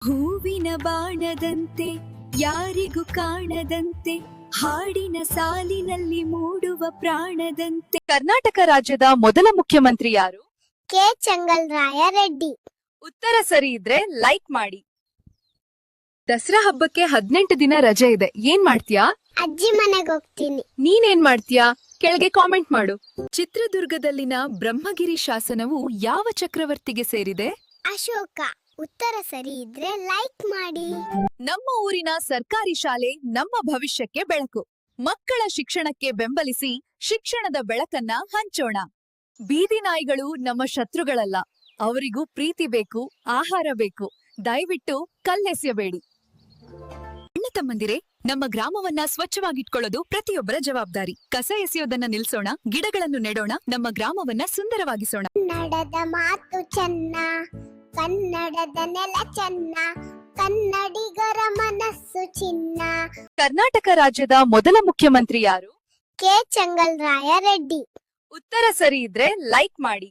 ಹೂವಿನ ಬಾಣದಂತೆ ಯಾರಿಗೂ ಕಾಣದಂತೆ ಹಾಡಿನ ಸಾಲಿನಲ್ಲಿ ಮೂಡುವ ಪ್ರಾಣದಂತೆ. ಕರ್ನಾಟಕ ರಾಜ್ಯದ ಮೊದಲ ಮುಖ್ಯಮಂತ್ರಿ ಯಾರು? ಕೆ ಚೆಂಗಲ್ರಾಯ ರೆಡ್ಡಿ. ಉತ್ತರ ಸರಿ ಇದ್ರೆ ಲೈಕ್ ಮಾಡಿ. ದಸರಾ ಹಬ್ಬಕ್ಕೆ 18 ದಿನ ರಜೆ ಇದೆ, ಏನ್ ಮಾಡ್ತೀಯಾ? ಅಜ್ಜಿ ಮನೆಗೆ ಹೋಗ್ತೀನಿ. ನೀನೇನ್ ಮಾಡ್ತೀಯಾ? ಕೆಳಗೆ ಕಾಮೆಂಟ್ ಮಾಡು. ಚಿತ್ರದುರ್ಗದಲ್ಲಿನ ಬ್ರಹ್ಮಗಿರಿ ಶಾಸನವು ಯಾವ ಚಕ್ರವರ್ತಿಗೆ ಸೇರಿದೆ? ಅಶೋಕ. ಉತ್ತರ ಸರಿ ಇದ್ರೆ ಲೈಕ್ ಮಾಡಿ. ನಮ್ಮ ಊರಿನ ಸರ್ಕಾರಿ ಶಾಲೆ ನಮ್ಮ ಭವಿಷ್ಯಕ್ಕೆ ಬೆಳಕು. ಮಕ್ಕಳ ಶಿಕ್ಷಣಕ್ಕೆ ಬೆಂಬಲಿಸಿ ಶಿಕ್ಷಣದ ಬೆಳಕನ್ನ ಹಂಚೋಣ. ಬೀದಿ ನಾಯಿಗಳು ನಮ್ಮ ಶತ್ರುಗಳಲ್ಲ, ಅವರಿಗೂ ಪ್ರೀತಿ ಬೇಕು, ಆಹಾರ ಬೇಕು. ದಯವಿಟ್ಟು ಕಲ್ಲೆಸೆಯಬೇಡಿ. ಅಣ್ಣ ತಮ್ಮಂದಿರೇ, ನಮ್ಮ ಗ್ರಾಮವನ್ನ ಸ್ವಚ್ಛವಾಗಿಟ್ಕೊಳ್ಳೋದು ಪ್ರತಿಯೊಬ್ಬರ ಜವಾಬ್ದಾರಿ. ಕಸ ಎಸೆಯೋದನ್ನ ನಿಲ್ಸೋಣ, ಗಿಡಗಳನ್ನು ನೆಡೋಣ, ನಮ್ಮ ಗ್ರಾಮವನ್ನ ಸುಂದರವಾಗಿಸೋಣ. ಕನ್ನಡದ ಮಾತು ಚೆನ್ನ, ಕನ್ನಡದ ನೆಲ ಚೆನ್ನ, ಕನ್ನಡಿಗರ ಮನಸ್ಸು ಚಿನ್ನ. ಕರ್ನಾಟಕ ರಾಜ್ಯದ ಮೊದಲ ಮುಖ್ಯಮಂತ್ರಿ ಯಾರು? ಕೆ ಚೆಂಗಲ್ರಾಯ ರೆಡ್ಡಿ. ಉತ್ತರ ಸರಿ ಇದ್ರೆ ಲೈಕ್ ಮಾಡಿ.